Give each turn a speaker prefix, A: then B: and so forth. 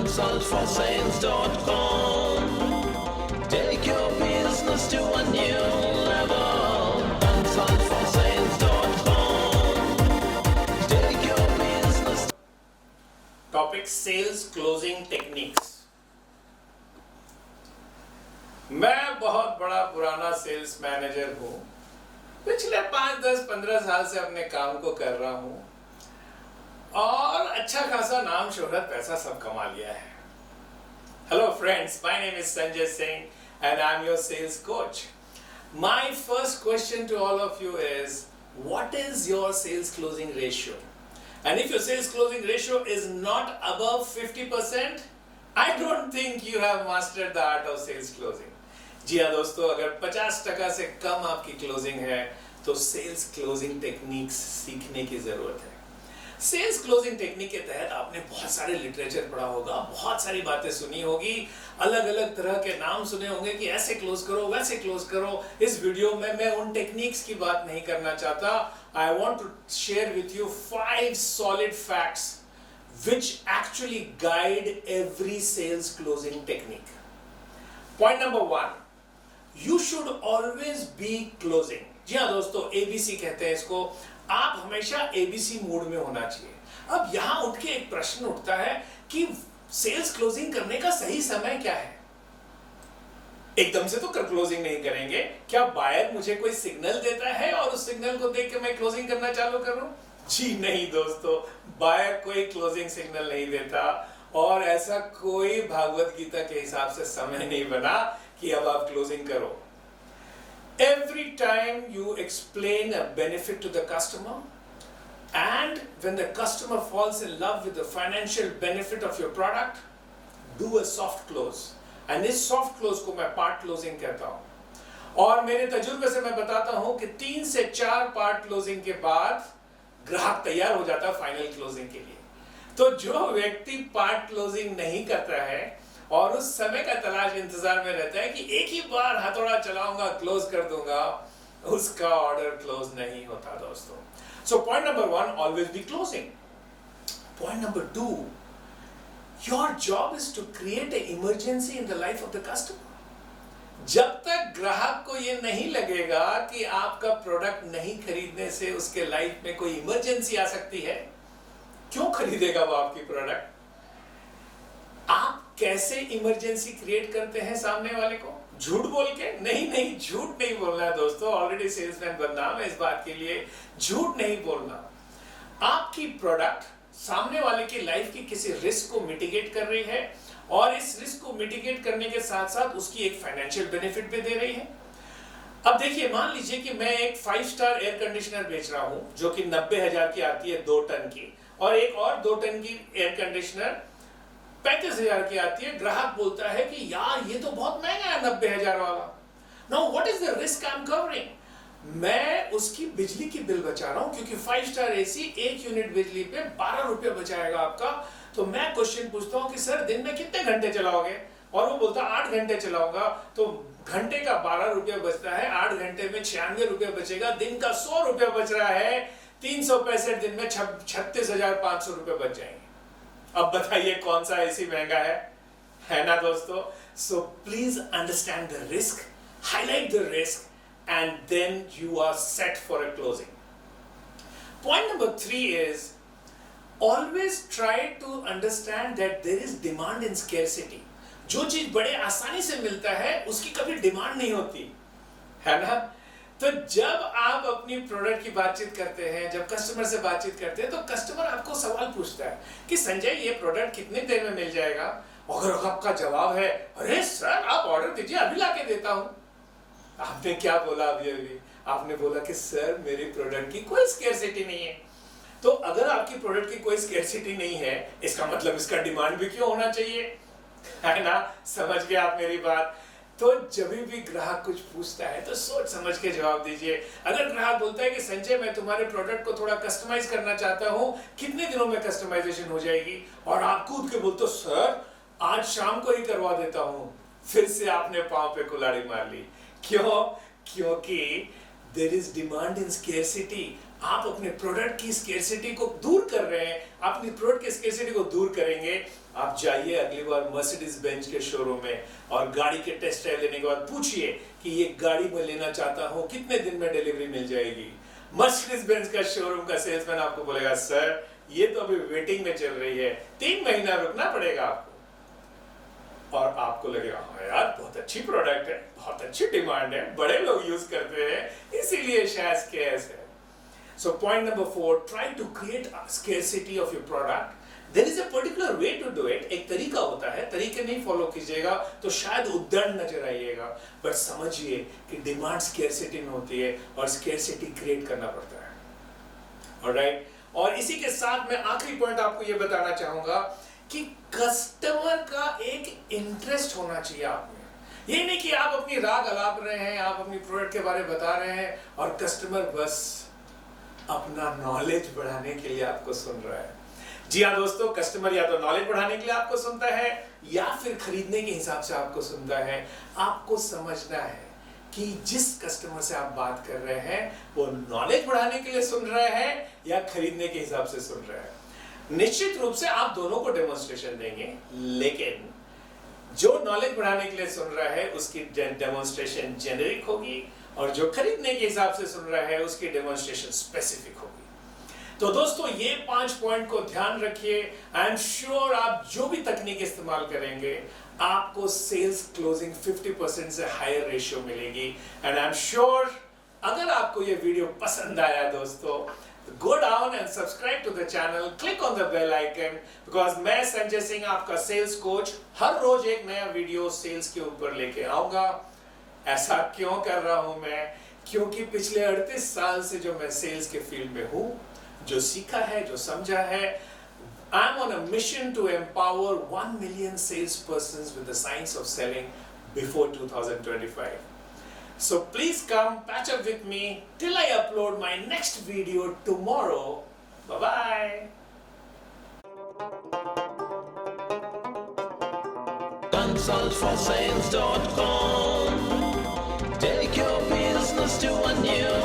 A: consultforsales.com. Take your business to a new level. Consultforsales.com. Take your business.
B: Topic sales closing techniques. मैं बहुत बड़ा पुराना sales manager हूं। पिछले 5, 10, 15 साल से अपने काम को कर रहा हूं और अच्छा खासा नाम शोहरत पैसा सब कमा लिया है। Hello friends, my name is Sanjay Singh and I'm your sales coach. My first question to all of you is, what is your sales closing ratio? And if your sales closing ratio is not above 50%, I don't think you have mastered the art of sales closing. जी हाँ दोस्तों, अगर 50% से कम आपकी closing है तो sales closing techniques सीखने की जरूरत है। सेल्स क्लोजिंग टेक्निक के तहत आपने बहुत सारे लिटरेचर पढ़ा होगा, बहुत सारी बातें सुनी होगी, अलग अलग तरह के नाम सुने होंगे कि ऐसे क्लोज करो, वैसे क्लोज करो। इस वीडियो में मैं उन टेक्निक्स की बात नहीं करना चाहता। I want to share with you 5 solid facts which actually guide every sales closing technique. Point number 1, you should always be closing. जी हाँ दोस्तों, ABC कहते हैं इसको। आप हमेशा ABC मोड में होना चाहिए। अब यहाँ उठ के एक प्रश्न उठता है कि सेल्स क्लोजिंग करने का सही समय क्या है? एकदम से तो क्लोजिंग नहीं करेंगे। क्या बायर मुझे कोई सिग्नल देता है और उस सिग्नल को देख के मैं क्लोजिंग करना चालू करूं? जी नहीं दोस्तों, बायर कोई क्लोजिंग सिग्नल नहीं देता और ऐसा कोई भागवत गीता के हिसाब से समय नहीं बना कि अब आप क्लोजिंग करो। Every time you explain a benefit to the customer and when the customer falls in love with the financial benefit of your product, do a soft close. And इस soft close को मैं part closing कहता हूँ। और मेरे तजुर्बे से मैं बताता हूँ कि 3 से 4 part closing के बाद ग्राहक तैयार हो जाता है फाइनल क्लोजिंग के लिए। तो जो व्यक्ति पार्ट क्लोजिंग नहीं करता है और उस समय का तलाश इंतजार में रहता है कि एक ही बार हथौड़ा चलाऊंगा, क्लोज कर दूंगा, उसका ऑर्डर क्लोज नहीं होता दोस्तों। So point number 1, always be closing. Point number 2, your job is to create a emergency in the life of the customer. जब तक ग्राहक को ये नहीं लगेगा कि आपका प्रोडक्ट नहीं खरीदने से उसके लाइफ में कोई इमरजेंसी आ सकती है, क्यों खरीदेगा वो आपकी प्रोडक्ट? आप कैसे इमरजेंसी क्रिएट करते हैं सामने वाले को? झूठ बोल के? नहीं, झूठ नहीं बोलना है दोस्तों। ऑलरेडी सेल्समैन बदनाम है इस बात के लिए। झूठ नहीं बोलना। आपकी प्रोडक्ट सामने वाले की लाइफ की किसी रिस्क को मिटिगेट कर रही है और इस रिस्क को मिटिगेट करने के साथ साथ उसकी एक फाइनेंशियल बेनिफिट भी दे रही है। अब देखिए, मान लीजिए कि मैं एक 5 स्टार एयर कंडीशनर बेच रहा हूं जो कि 90,000 की आती है 2 टन की, और एक और 2 टन की एयर कंडीशनर 35,000 की आती है। ग्राहक बोलता है कि यार ये तो बहुत महंगा है 90,000 वाला। Now what is the risk I am covering? मैं उसकी बिजली की बिल बचा रहा हूं क्योंकि 5 स्टार एसी 1 यूनिट बिजली पे 12 रुपए बचाएगा आपका। तो मैं क्वेश्चन पूछता हूं कि सर दिन में कितने घंटे चलाओगे? और वो बोलता 8 घंटे चलाऊंगा। तो घंटे का 12 रुपये बचता है, 8 घंटे में 96 रुपये बचेगा, दिन का 100 रुपये बच रहा है, 365 दिन में 36,500 रुपये बच जाएंगे। अब बताइए कौन सा एसी महंगा है ना दोस्तों? So please understand the risk, highlight the risk, and then you are set for a closing. Point number 3 is always try to understand that there is demand and scarcity. जो चीज बड़े आसानी से मिलता है उसकी कभी डिमांड नहीं होती है ना। तो जब आप अपनी प्रोडक्ट की बातचीत करते हैं, जब कस्टमर से बातचीत करते हैं, तो कस्टमर आपको सवाल पूछता है कि संजय ये प्रोडक्ट कितने देर में मिल जाएगा? अगर आपका जवाब है अरे सर आप ऑर्डर दीजिए, अभी ला के देता हूं। आपने क्या बोला अभी? आपने बोला कि सर मेरी प्रोडक्ट की कोई स्केर्सिटी नहीं है। तो अगर आपकी प्रोडक्ट की कोई स्केर्सिटी नहीं है, इसका मतलब इसका डिमांड भी क्यों होना चाहिए, है ना? समझ गए आप मेरी बात? तो जब भी ग्राहक कुछ पूछता है तो सोच समझ के जवाब दीजिए। अगर ग्राहक बोलता है कि संजय मैं तुम्हारे प्रोडक्ट को थोड़ा कस्टमाइज करना चाहता हूं, कितने दिनों में कस्टमाइजेशन हो जाएगी? और आप कूद के बोलते हो सर आज शाम को ही करवा देता हूं, फिर से आपने पांव पे कुल्हाड़ी मार ली। क्यों? क्योंकि there is demand in scarcity. आप अपने प्रोडक्ट की स्केर्सिटी को दूर कर रहे हैं, अपनी प्रोडक्ट की स्केर्सिटी को दूर करेंगे। आप जाइए अगली बार मर्सिडीज बेंज के शोरूम में और गाड़ी के टेस्ट ड्राइव लेने के बाद पूछिए कि ये गाड़ी मैं लेना चाहता हूँ, कितने दिन में डिलीवरी मिल जाएगी। मर्सिडीज बेंज का शोरूम का सेल्समैन आपको बोलेगा सर ये तो अभी वेटिंग में चल रही है, 3 महीना रुकना पड़ेगा आपको। और आपको लगेगा हाँ यार बहुत अच्छी प्रोडक्ट है, बहुत अच्छी डिमांड है, बड़े लोग यूज करते हैं, इसीलिए शायद स्केर्स है। So point number 4, try to create scarcity of your product. There is a particular way to do it. एक तरीका होता है, तरीके नहीं फॉलो कीजिएगा तो शायद उद्दंड नजर आइएगा, बट समझिए कि डिमांड स्केर्सिटी में होती है और स्केर्सिटी क्रिएट करना पड़ता है। ऑलराइट, और इसी के साथ मैं आखिरी पॉइंट आपको ये बताना चाहूंगा कि कस्टमर का एक इंटरेस्ट होना चाहिए आप में। ये नहीं कि आप अपनी राग अलाप रहे हैं, आप अपनी प्रोडक्ट के बारे में बता रहे हैं और कस्टमर बस अपना नॉलेज बढ़ाने के लिए आपको सुन रहा है। जी हाँ दोस्तों, कस्टमर या तो नॉलेज बढ़ाने के लिए आपको सुनता है या फिर खरीदने के हिसाब से आपको सुनता है। आपको समझना है कि जिस कस्टमर से आप बात कर रहे हैं वो नॉलेज बढ़ाने के लिए सुन रहे हैं या खरीदने के हिसाब से सुन रहे हैं। निश्चित रूप से आप दोनों को डेमोन्स्ट्रेशन देंगे, लेकिन जो नॉलेज बढ़ाने के लिए सुन रहा है उसकी डेमोन्स्ट्रेशन जेनेरिक होगी और जो खरीदने के हिसाब से सुन रहा है उसकी डेमोन्स्ट्रेशन स्पेसिफिक होगी। तो दोस्तों ये 5 पॉइंट को ध्यान रखिए। आई एम श्योर आप जो भी तकनीक इस्तेमाल करेंगे आपको सेल्स क्लोजिंग 50% से हायर रेशियो मिलेगी। एंड आई एम श्योर अगर आपको ये वीडियो पसंद आया दोस्तों, go down and subscribe to the channel, click on the bell icon, because मैं संजय सिंह आपका सेल्स कोच हर रोज एक नया वीडियो सेल्स के ऊपर लेके आऊंगा। ऐसा क्यों कर रहा हूं मैं? क्योंकि पिछले 38 साल से जो मैं सेल्स के फील्ड में हूं, जो सीखा है, जो समझा है, I am on a mission to empower 1 million salespersons with the science of selling before 2025. So please come patch up with me till I upload my next video tomorrow. Bye-bye.
A: Consultforsales.com. Take your business to a new